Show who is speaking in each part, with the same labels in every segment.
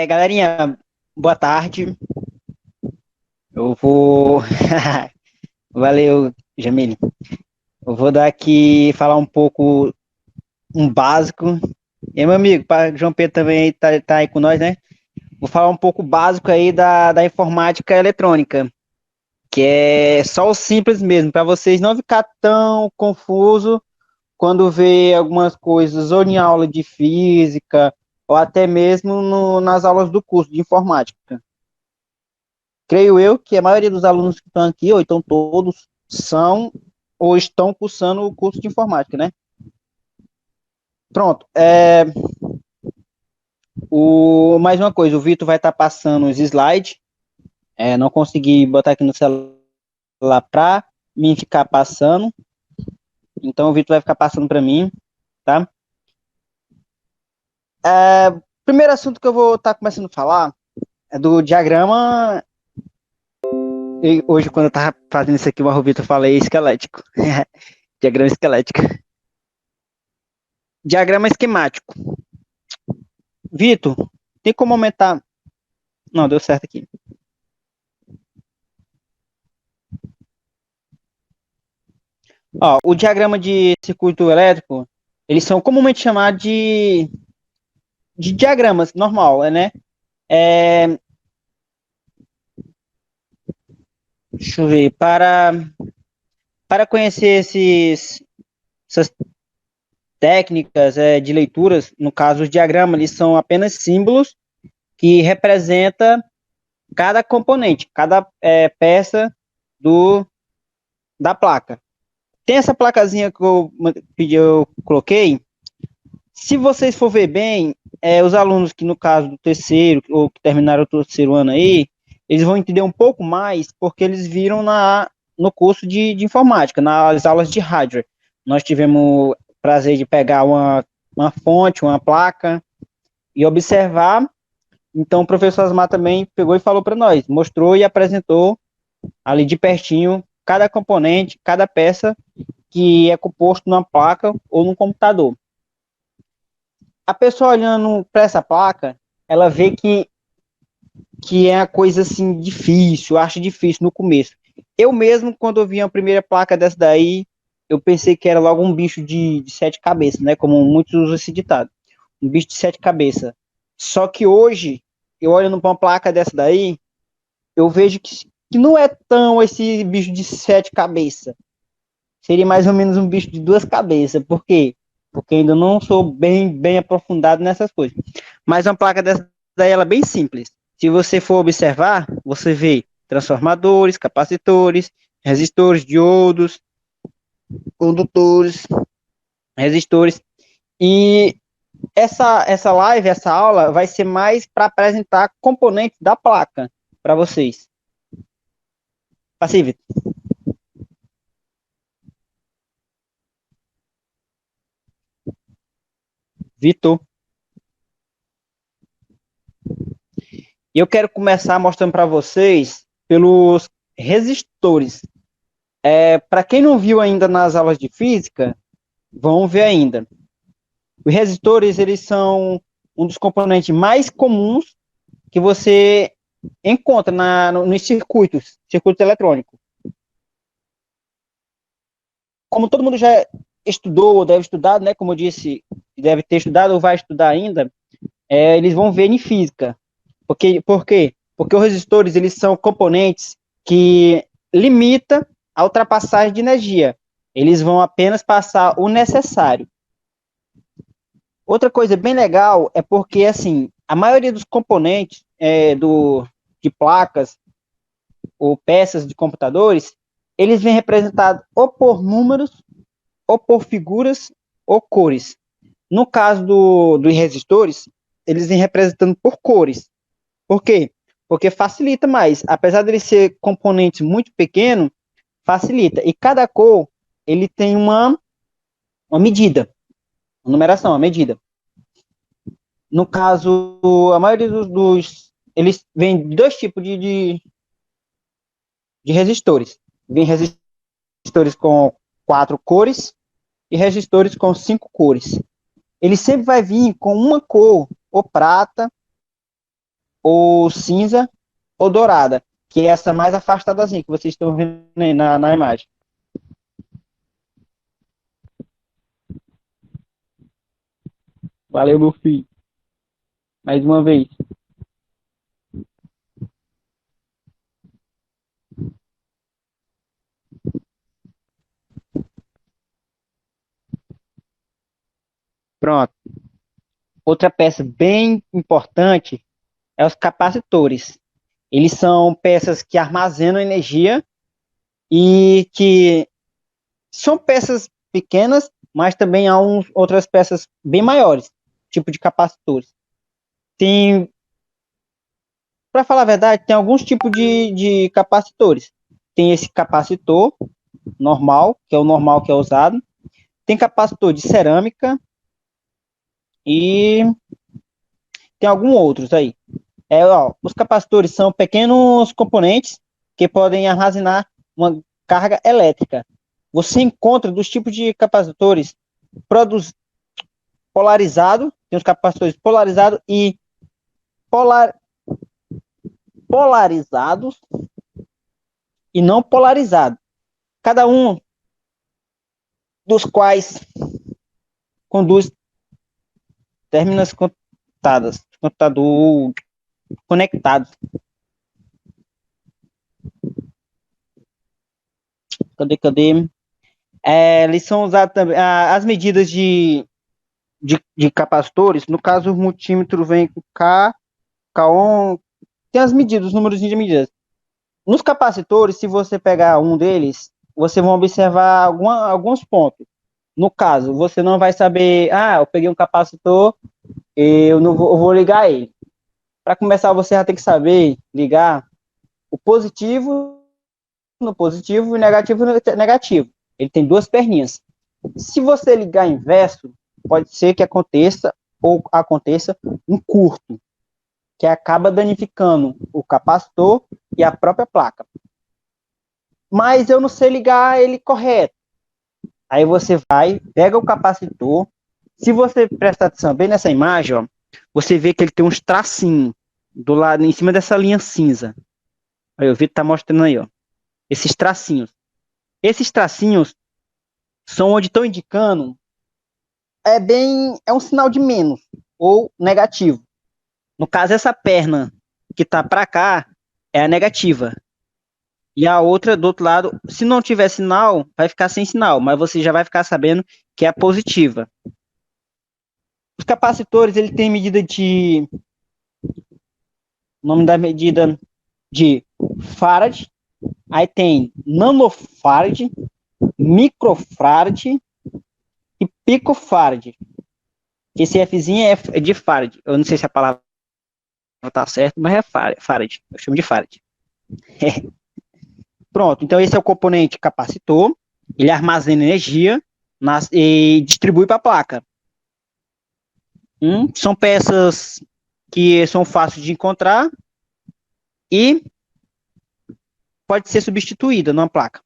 Speaker 1: Galerinha, boa tarde. Eu vou. Valeu, Jamile. Eu vou dar aqui, falar um pouco, um básico. E meu amigo, João Pedro também tá aí com nós, né? Vou falar um pouco básico aí da informática eletrônica, que é só o simples mesmo, para vocês não ficar tão confuso quando vê algumas coisas ou em aula de física, ou até mesmo nas aulas do curso de informática. Creio eu que a maioria dos alunos que estão aqui, ou então todos, são ou estão cursando o curso de informática, né? Pronto. Mais uma coisa, o Vitor vai estar passando os slides. Não consegui botar aqui no celular para mim ficar passando. Então o Vitor vai ficar passando para mim, tá? Primeiro assunto que eu vou estar começando a falar é do diagrama. E hoje, quando eu estava fazendo isso aqui, o Vitor falei esquelético. Diagrama esquelético. Diagrama esquemático. Vitor, tem como aumentar? Não, deu certo aqui. Ó, o diagrama de circuito elétrico, eles são comumente chamados de diagramas normal, né? É, Deixa eu ver. Para conhecer essas técnicas de leituras, no caso, os diagramas, eles são apenas símbolos que representam cada componente, cada peça do, da placa. Tem essa placazinha que eu coloquei. Se vocês for ver bem, os alunos que, no caso do terceiro, ou que terminaram o terceiro ano aí, eles vão entender um pouco mais, porque eles viram no curso de informática, nas aulas de hardware. Nós tivemos o prazer de pegar uma fonte, uma placa, e observar. Então, o professor Asmar também pegou e falou para nós, mostrou e apresentou ali de pertinho cada componente, cada peça que é composto numa placa ou num computador. A pessoa olhando para essa placa, ela vê que é uma coisa assim difícil, acha difícil no começo. Eu mesmo, quando eu vi a primeira placa dessa daí, eu pensei que era logo um bicho de sete cabeças, né? Como muitos usam esse ditado. Um bicho de sete cabeças. Só que hoje, eu olhando para uma placa dessa daí, eu vejo que não é tão esse bicho de sete cabeças. Seria mais ou menos um bicho de duas cabeças. Por quê? Porque ainda não sou bem aprofundado nessas coisas. Mas uma placa dessa daí, ela é bem simples. Se você for observar, você vê transformadores, capacitores, resistores, diodos, condutores, resistores. E essa live, essa aula, vai ser mais para apresentar componentes da placa para vocês. Passivo. Vitor. E eu quero começar mostrando para vocês pelos resistores. Para quem não viu ainda nas aulas de física, vão ver ainda. Os resistores, eles são um dos componentes mais comuns que você encontra nos circuito eletrônico. Como todo mundo já estudou ou deve estudar, né, como eu disse, deve ter estudado ou vai estudar ainda, eles vão ver em física. Por quê? Porque os resistores, eles são componentes que limitam a ultrapassagem de energia. Eles vão apenas passar o necessário. Outra coisa bem legal é porque, assim, a maioria dos componentes de placas ou peças de computadores, eles vêm representados ou por números, ou por figuras, ou cores. No caso dos resistores, eles vêm representando por cores. Por quê? Porque facilita mais. Apesar de ele ser componentes muito pequenos, facilita. E cada cor, ele tem uma medida, uma numeração, uma medida. No caso, a maioria eles vêm de dois tipos de resistores. Vem resistores com quatro cores e resistores com 5 cores. Ele sempre vai vir com uma cor, ou prata, ou cinza, ou dourada, que é essa mais afastadazinha que vocês estão vendo aí na imagem. Valeu, meu filho. Mais uma vez. Pronto. Outra peça bem importante é os capacitores. Eles são peças que armazenam energia e que são peças pequenas, mas também há outras peças bem maiores, tipo de capacitores. Tem, para falar a verdade, tem alguns tipos de capacitores. Tem esse capacitor normal, que é o normal que é usado. Tem capacitor de cerâmica e tem alguns outros aí. Os capacitores são pequenos componentes que podem armazenar uma carga elétrica. Você encontra dos tipos de capacitores polarizado, tem os capacitores polarizados e polarizados e não polarizados. Cada um dos quais conduz terminas computador conectados. Cadê? Eles são usados também. As medidas de capacitores, no caso, o multímetro vem com K1, tem as medidas, os números de medidas. Nos capacitores, se você pegar um deles, você vai observar alguns pontos. No caso, você não vai saber, eu peguei um capacitor, eu vou ligar ele. Para começar, você já tem que saber ligar o positivo no positivo e o negativo no negativo. Ele tem duas perninhas. Se você ligar inverso, pode ser que aconteça um curto, que acaba danificando o capacitor e a própria placa. Mas eu não sei ligar ele correto. Aí você vai, pega o capacitor. Se você prestar atenção bem nessa imagem, ó, você vê que ele tem uns tracinhos do lado, em cima dessa linha cinza. Aí o Vitor tá mostrando aí, ó. Esses tracinhos. Esses tracinhos são onde estão indicando é um sinal de menos ou negativo. No caso, essa perna que tá para cá é a negativa. E a outra do outro lado, se não tiver sinal, vai ficar sem sinal, mas você já vai ficar sabendo que é a positiva. Os capacitores, ele tem medida de o nome da medida de farad, aí tem nanofarad, microfarad e picofarad. Esse Fzinho é de farad. Eu não sei se a palavra tá certa, mas é farad. Eu chamo de farad. Pronto, então esse é o componente capacitor. Ele armazena energia e distribui para a placa. São peças que são fáceis de encontrar e pode ser substituída numa placa.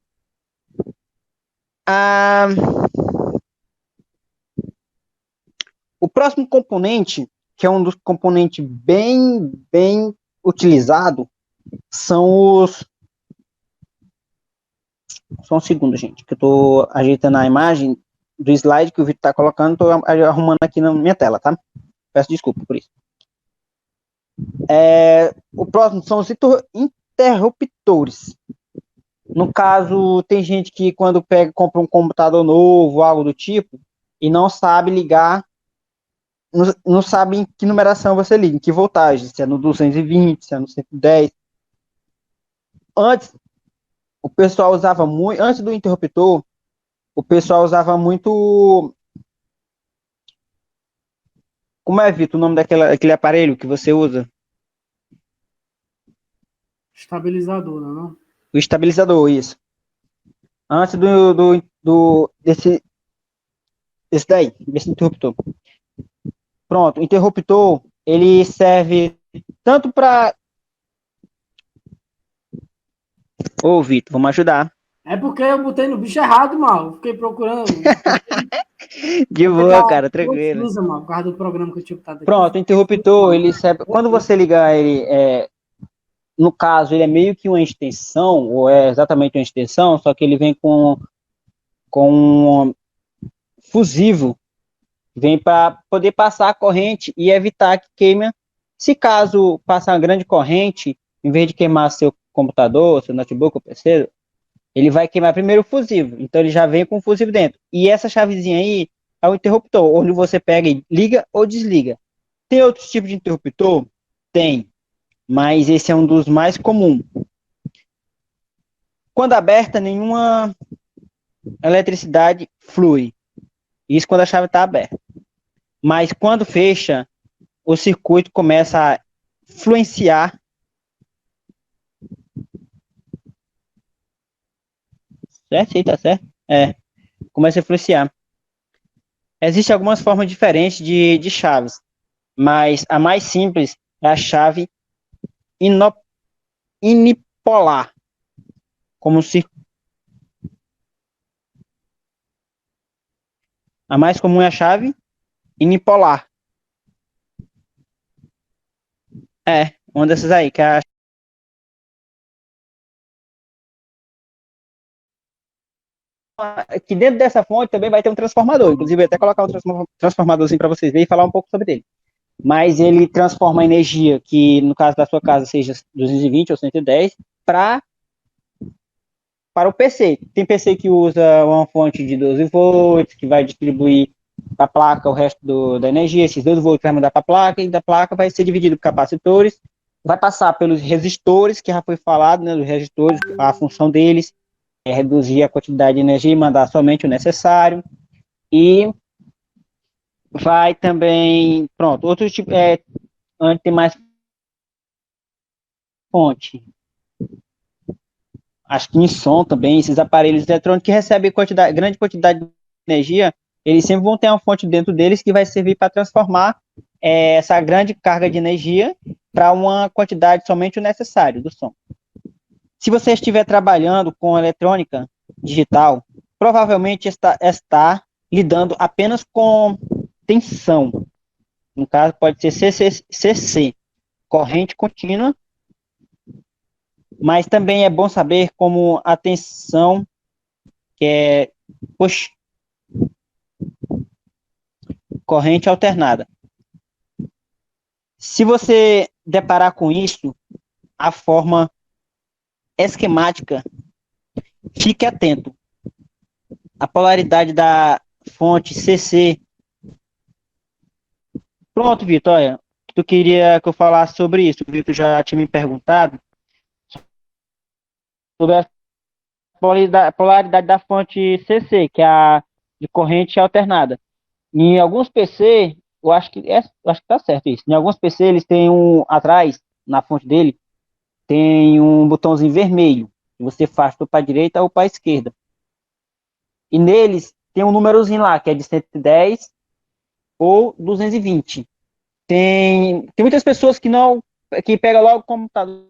Speaker 1: O próximo componente, que é um dos componentes bem utilizado, são os... Só um segundo, gente, que eu estou ajeitando a imagem do slide que o Vitor está colocando, estou arrumando aqui na minha tela, tá? Peço desculpa por isso. O próximo são os interruptores. No caso, tem gente que quando compra um computador novo, algo do tipo, e não sabe ligar, não sabe em que numeração você liga, em que voltagem, se é no 220, se é no 110. Antes, o pessoal usava muito, antes do interruptor, o pessoal usava muito... Como é, Vitor, o nome daquele aparelho que você usa?
Speaker 2: Estabilizador, não?
Speaker 1: O estabilizador, isso. Antes desse daí, desse interruptor. Pronto, o interruptor, ele serve tanto para... Ô, Vitor, vamos ajudar.
Speaker 2: É porque eu botei no bicho errado, mal. Fiquei procurando.
Speaker 1: De
Speaker 2: Vou
Speaker 1: boa,
Speaker 2: pegar
Speaker 1: cara, tranquilo.
Speaker 2: confusa, mal, por causa do programa que eu tinha botado aqui.
Speaker 1: Pronto, o interruptor, ele serve. Quando você ligar ele, no caso, ele é meio que uma extensão, ou é exatamente uma extensão, só que ele vem com um fusível, vem para poder passar a corrente e evitar que queime. Se caso passar uma grande corrente, em vez de queimar seu computador, seu notebook ou PC, ele vai queimar primeiro o fusível. Então ele já vem com o fusível dentro. E essa chavezinha aí é o interruptor, onde você pega e liga ou desliga. Tem outros tipos de interruptor? Tem, mas esse é um dos mais comuns. Quando aberta, nenhuma eletricidade flui. Isso quando a chave está aberta. Mas quando fecha, o circuito começa a influenciar. Certo? Sim, tá certo? Começa a influenciar. Existem algumas formas diferentes de chaves, mas a mais simples é a chave inipolar, como se a mais comum é a chave inipolar. Uma dessas aí, que dentro dessa fonte também vai ter um transformador. Inclusive, eu ia até colocar um transformadorzinho para vocês verem e falar um pouco sobre ele. Mas ele transforma a energia, que no caso da sua casa seja 220 ou 110, para o PC. Tem PC que usa uma fonte de 12 volts, que vai distribuir para a placa o resto da energia. Esses 12 volts vai mandar para a placa, e da placa vai ser dividido por capacitores, vai passar pelos resistores, que já foi falado, né, dos resistores, a função deles é reduzir a quantidade de energia e mandar somente o necessário. E vai também, pronto, outro tipo, onde tem mais fonte. Acho que em som também, esses aparelhos eletrônicos que recebem grande quantidade de energia, eles sempre vão ter uma fonte dentro deles que vai servir para transformar essa grande carga de energia para uma quantidade somente o necessário do som. Se você estiver trabalhando com eletrônica digital, provavelmente está lidando apenas com tensão. No caso, pode ser CC, corrente contínua, mas também é bom saber como a tensão, que é corrente alternada. Se você deparar com isso, a forma esquemática, fique atento. A polaridade da fonte CC. Pronto, Vitor, olha, tu queria que eu falasse sobre isso. O Vitor já tinha me perguntado sobre a polaridade da fonte CC, que é a de corrente alternada. Em alguns PC, eu acho que tá certo isso. Em alguns PC eles têm atrás, na fonte dele, tem um botãozinho vermelho. Você faz para a direita ou para a esquerda. E neles tem um númerozinho lá, que é de 110 ou 220. Tem muitas pessoas que pega logo o computador,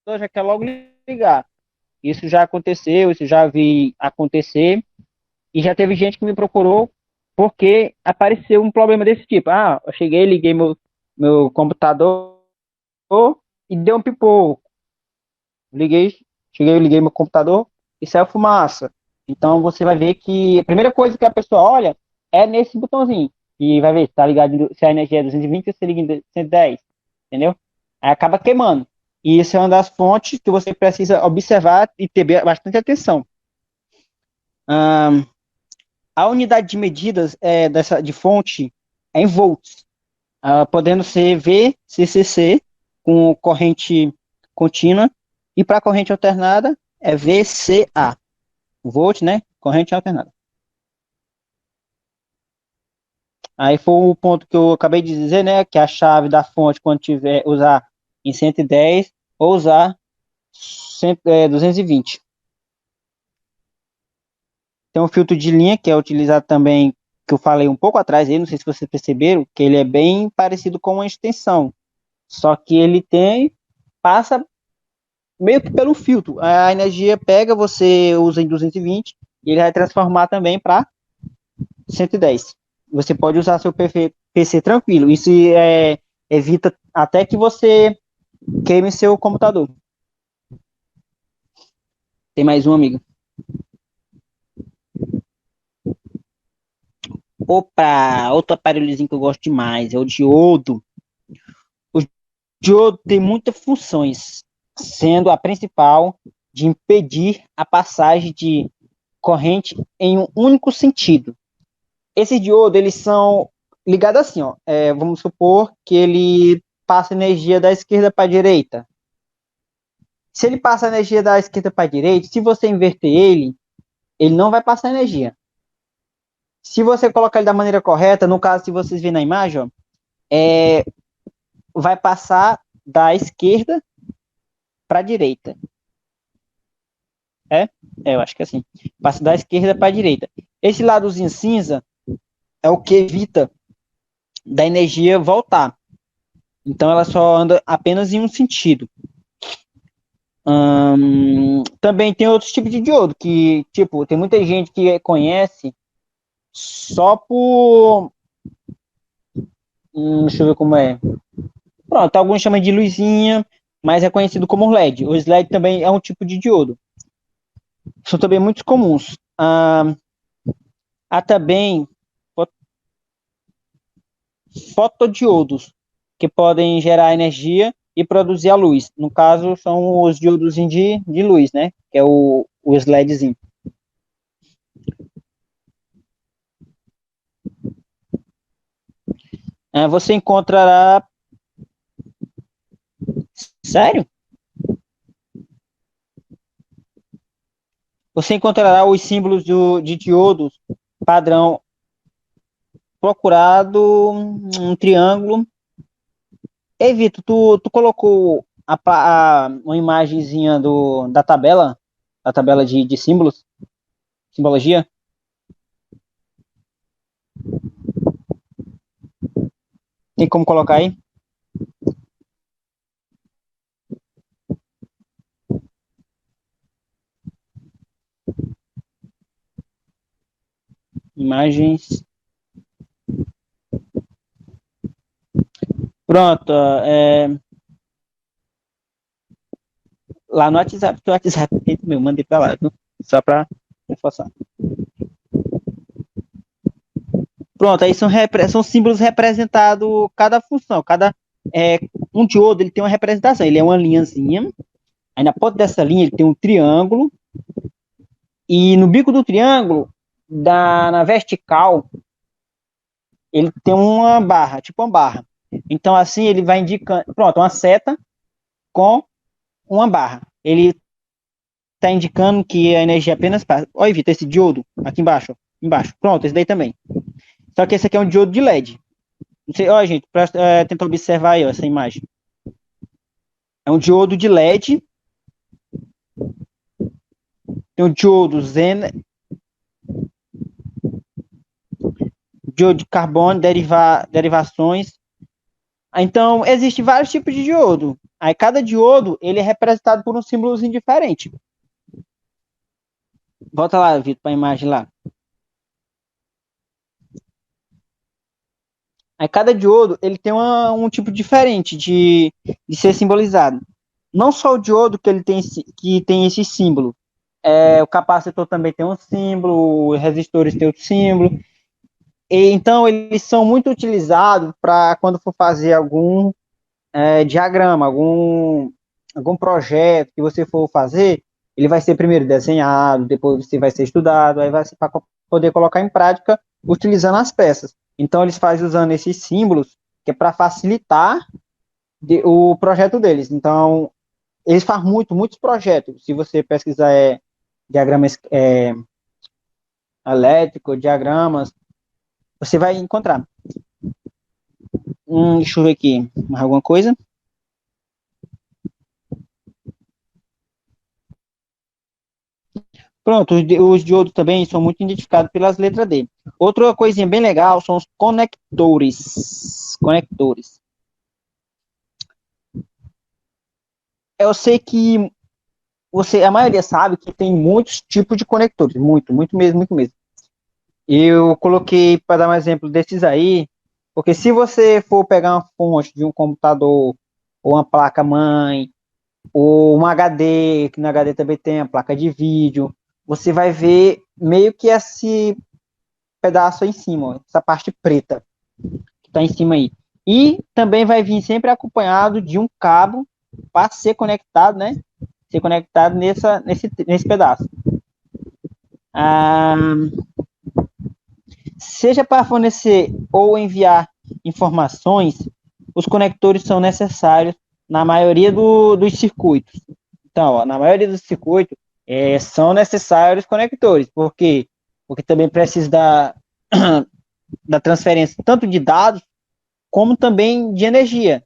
Speaker 1: já quer logo ligar. Isso já aconteceu, isso já vi acontecer. E já teve gente que me procurou porque apareceu um problema desse tipo. Ah, eu cheguei, liguei meu computador e deu um pipoco. Liguei meu computador e saiu fumaça. Então você vai ver que a primeira coisa que a pessoa olha é nesse botãozinho. E vai ver se tá ligado, se a energia é 220 ou se liga em 110. Entendeu? Aí acaba queimando. E isso é uma das fontes que você precisa observar e ter bastante atenção. A unidade de medidas de fonte é em volts, podendo ser VCCC, com corrente contínua, e para corrente alternada é VCA, volt, né? Corrente alternada. Aí foi o ponto que eu acabei de dizer, né? Que a chave da fonte, quando tiver, usar em 110 ou usar 220. Tem um filtro de linha que é utilizado também, que eu falei um pouco atrás, aí, não sei se vocês perceberam, que ele é bem parecido com uma extensão. Só que ele passa meio que pelo filtro. A energia pega, você usa em 220 e ele vai transformar também para 110. Você pode usar seu PC tranquilo. Isso evita até que você queime seu computador. Tem mais um, amigo. Opa, outro aparelhozinho que eu gosto demais é o diodo. O diodo tem muitas funções, sendo a principal de impedir a passagem de corrente em um único sentido. Esses diodos, eles são ligados assim, ó. Vamos supor que ele passa energia da esquerda para a direita. Se ele passa energia da esquerda para a direita, se você inverter ele não vai passar energia. Se você colocar ele da maneira correta, no caso, se vocês verem na imagem, ó, vai passar da esquerda para a direita. Eu acho que é assim. Passa da esquerda para a direita. Esse ladozinho cinza é o que evita da energia voltar. Então ela só anda apenas em um sentido. Também tem outros tipos de diodo que, tipo, tem muita gente que conhece só por. Deixa eu ver como é. Pronto, alguns chamam de luzinha, mas é conhecido como LED. O LED também é um tipo de diodo. São também muito comuns. Há também fotodiodos, que podem gerar energia e produzir a luz. No caso, são os diodos de luz, né? Que é o LEDzinho. Você encontrará. Sério? Você encontrará os símbolos de diodos padrão procurado, um triângulo. Ei, Vitor, tu colocou uma imagenzinha da tabela de símbolos, simbologia? Tem como colocar aí? Imagens. Pronto. Lá no WhatsApp, meu, mandei pra lá, viu? Só pra reforçar. Pronto, aí são símbolos representados cada função, um diodo ele tem uma representação, ele é uma linhazinha, aí na ponta dessa linha ele tem um triângulo, e no bico do triângulo, na vertical, ele tem uma barra, tipo uma barra. Então assim ele vai indicando, pronto, uma seta com uma barra. Ele está indicando que a energia apenas passa. Olha, Vitor, esse diodo aqui embaixo, embaixo. Pronto, esse daí também. Só que esse aqui é um diodo de LED. Não sei, ó, gente, para tentar observar aí, ó, essa imagem. É um diodo de LED. Tem o diodo Zen, diodo de carbono, derivações. Então, existem vários tipos de diodo. Aí, cada diodo, ele é representado por um símbolozinho diferente. Volta lá, Vitor, para a imagem lá. Aí, cada diodo, ele tem um tipo diferente de ser simbolizado. Não só o diodo que tem esse símbolo. O capacitor também tem um símbolo, os resistores têm outro símbolo. Então, eles são muito utilizados para quando for fazer algum diagrama, algum projeto que você for fazer, ele vai ser primeiro desenhado, depois você vai ser estudado, aí vai ser para poder colocar em prática utilizando as peças. Então, eles fazem usando esses símbolos, que é para facilitar o projeto deles. Então, eles fazem muitos projetos. Se você pesquisar diagramas elétricos, diagramas, você vai encontrar. Deixa eu ver aqui, mais alguma coisa? Pronto, os diodos também são muito identificados pelas letras D. Outra coisinha bem legal são os conectores. Eu sei que a maioria sabe que tem muitos tipos de conectores, muito mesmo, muito mesmo. Eu coloquei para dar um exemplo desses aí, porque se você for pegar uma fonte de um computador, ou uma placa-mãe, ou um HD, que no HD também tem a placa de vídeo, você vai ver meio que esse pedaço aí em cima, ó, essa parte preta que está em cima aí. E também vai vir sempre acompanhado de um cabo para ser conectado, né? Ser conectado nesse pedaço. Ah, seja para fornecer ou enviar informações, os conectores são necessários na maioria dos circuitos. Então, ó, na maioria dos circuitos, são necessários conectores, porque também precisa da transferência tanto de dados como também de energia,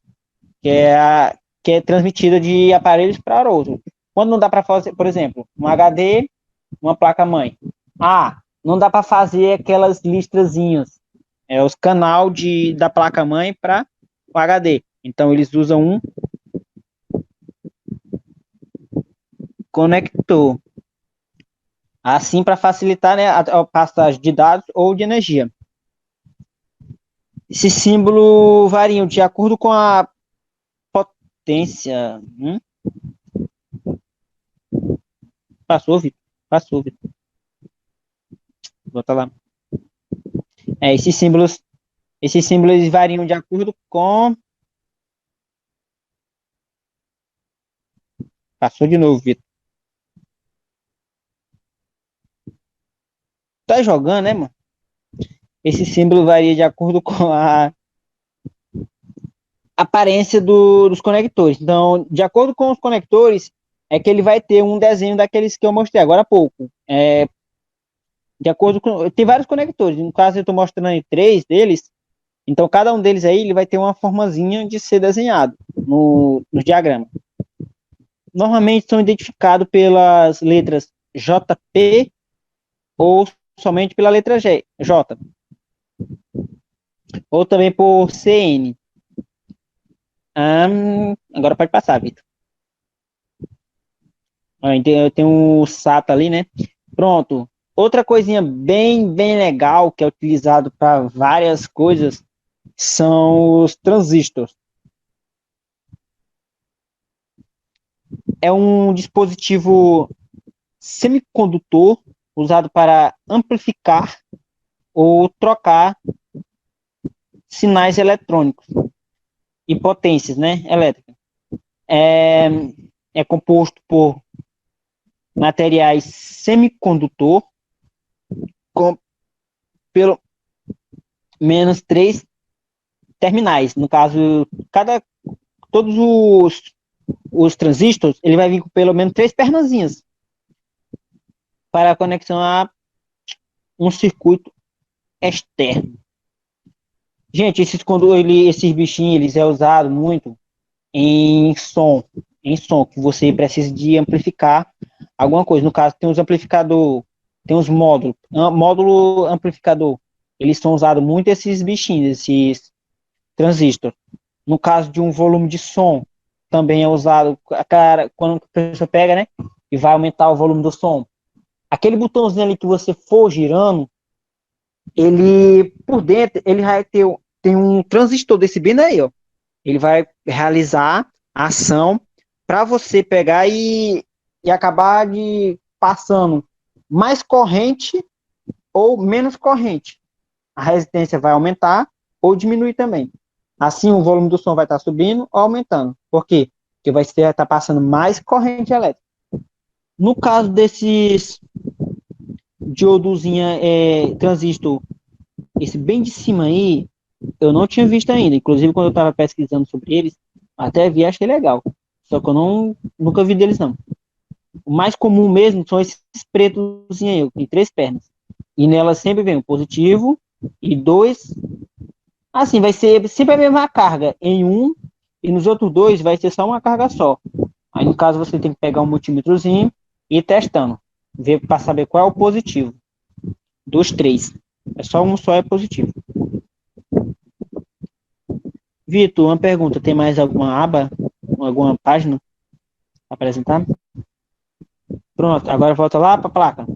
Speaker 1: que é transmitida de aparelhos para outros. Quando não dá para fazer, por exemplo, um HD, uma placa-mãe. Não dá para fazer aquelas listrazinhas, os canal da placa-mãe para o HD. Então, eles usam um conector. Assim, para facilitar, né, a passagem de dados ou de energia. Esse símbolo varia de acordo com a potência. Passou, Vitor? Passou, Vitor. Volta lá. Esses símbolos variam de acordo com. Passou de novo, Vitor. Tá jogando, né, mano? Esse símbolo varia de acordo com a aparência dos conectores. Então, de acordo com os conectores, é que ele vai ter um desenho daqueles que eu mostrei agora há pouco. De acordo com. Tem vários conectores. No caso, eu estou mostrando aí 3 deles. Então, cada um deles aí ele vai ter uma formazinha de ser desenhado no diagrama. Normalmente são identificados pelas letras JP ou somente pela letra J, ou também por CN. Agora pode passar, Vitor. Eu tenho o SATA ali, né? Pronto. Outra coisinha bem legal que é utilizado para várias coisas são os transistores. É um dispositivo semicondutor usado para amplificar ou trocar sinais eletrônicos e potências, né, elétricas. É composto por materiais semicondutor com pelo menos 3 terminais. No caso, todos os transistores, ele vai vir com pelo menos 3 pernazinhas para a conexão a um circuito externo. Gente, esses bichinhos, eles é usado muito em som, que você precisa de amplificar alguma coisa. No caso, tem os amplificador, tem os módulos, módulo amplificador. Eles são usados muito esses bichinhos, esses transistores. No caso de um volume de som, também é usado, quando a pessoa pega, né, e vai aumentar o volume do som. Aquele botãozinho ali que você for girando, ele, por dentro, ele vai ter, tem um transistor desse bem aí, ó. Ele vai realizar a ação para você pegar e acabar de passando mais corrente ou menos corrente. A resistência vai aumentar ou diminuir também. Assim, o volume do som vai estar subindo ou aumentando. Por quê? Porque vai estar passando mais corrente elétrica. No caso desses diodozinha transistor, esse bem de cima aí, eu não tinha visto ainda. Inclusive, quando eu estava pesquisando sobre eles, até vi, achei legal. Só que eu nunca vi deles, não. O mais comum mesmo são esses pretos aí, tem 3 pernas. E nelas sempre vem o positivo e 2. Assim, vai ser sempre a mesma carga em um, e nos outros 2 vai ser só uma carga só. Aí, no caso, você tem que pegar um multímetrozinho e ir testando, ver para saber qual é o positivo dos 3. É só um só é positivo. Vitor, uma pergunta, tem mais alguma aba, alguma página para apresentar? Pronto, agora volta lá para a placa.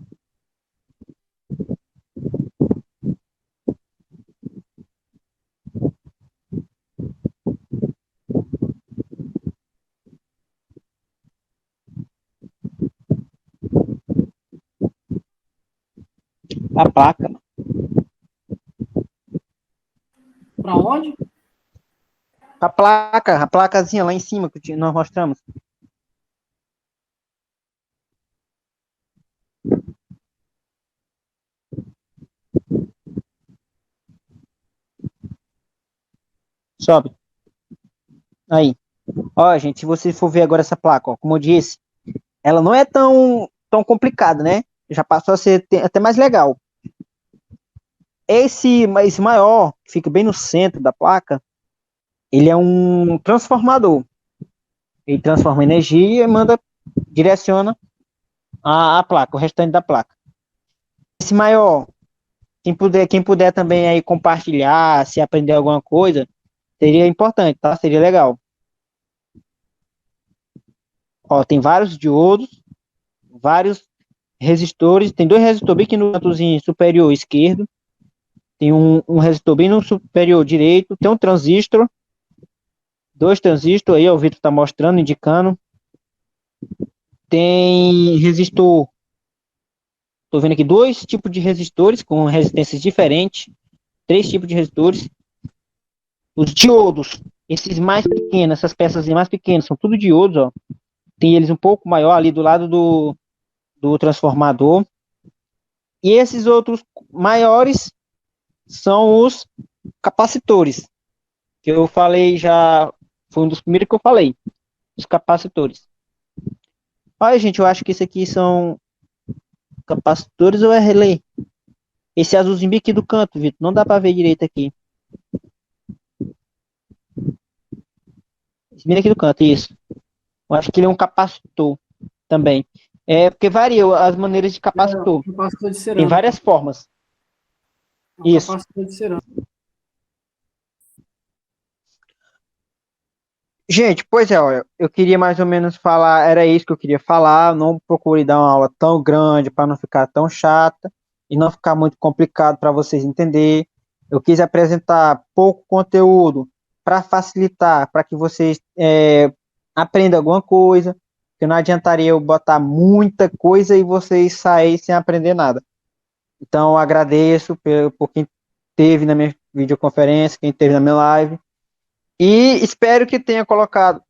Speaker 1: A placa.
Speaker 2: Para onde?
Speaker 1: A placazinha lá em cima que nós mostramos. Sobe. Aí. Ó, gente, se você for ver agora essa placa, ó, como eu disse, ela não é tão complicada, né? Já passou a ser até mais legal. Esse maior, que fica bem no centro da placa, ele é um transformador. Ele transforma energia e direciona a placa, o restante da placa. Esse maior, quem puder também aí compartilhar, se aprender alguma coisa, seria importante, tá? Seria legal. Ó, tem vários diodos, vários resistores, tem dois resistores bem aqui no cantozinho superior esquerdo, tem um resistor bem no superior direito, tem um transistor, dois transistores aí, ó, o Vitor está mostrando, indicando. Tem resistor, estou vendo aqui dois tipos de resistores com resistências diferentes, três tipos de resistores. Os diodos, esses mais pequenos, essas peças mais pequenas, são tudo diodos, ó. Tem eles um pouco maior ali do lado do transformador. E esses outros maiores são os capacitores, que eu falei já, foi um dos primeiros que eu falei, os capacitores. Olha, gente, eu acho que esse aqui são capacitores ou é relé? Esse azulzinho aqui do canto, Vitor, não dá para ver direito aqui. Esse aqui do canto, isso. Eu acho que ele é um capacitor também. É porque varia as maneiras de capacitor.
Speaker 2: Capacitor de
Speaker 1: Tem
Speaker 2: cerâmica.
Speaker 1: várias formas.
Speaker 2: Um
Speaker 1: Isso.
Speaker 2: capacitor de cerâmica.
Speaker 1: Gente, pois é, olha, eu queria mais ou menos falar, era isso que eu queria falar, não procure dar uma aula tão grande para não ficar tão chata e não ficar muito complicado para vocês entenderem. Eu quis apresentar pouco conteúdo para facilitar, para que vocês aprendam alguma coisa, porque não adiantaria eu botar muita coisa e vocês saírem sem aprender nada. Então, eu agradeço por quem esteve na minha videoconferência, quem esteve na minha live. E espero que tenha colocado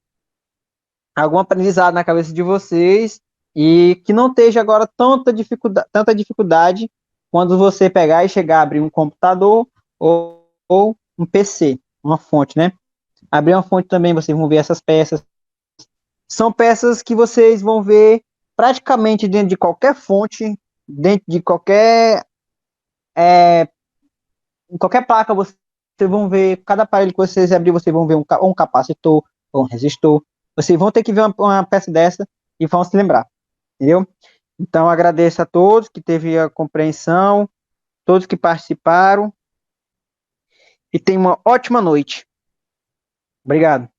Speaker 1: algum aprendizado na cabeça de vocês e que não esteja agora tanta dificuldade quando você pegar e chegar a abrir um computador ou um PC, uma fonte, né? Abrir uma fonte também, vocês vão ver essas peças. São peças que vocês vão ver praticamente dentro de qualquer fonte, dentro de em qualquer placa, vocês vão ver, cada aparelho que vocês abrir, vocês vão ver um capacitor ou um resistor. Vocês vão ter que ver uma peça dessa e vão se lembrar, entendeu? Então, agradeço a todos que teve a compreensão, todos que participaram, e tenham uma ótima noite. Obrigado.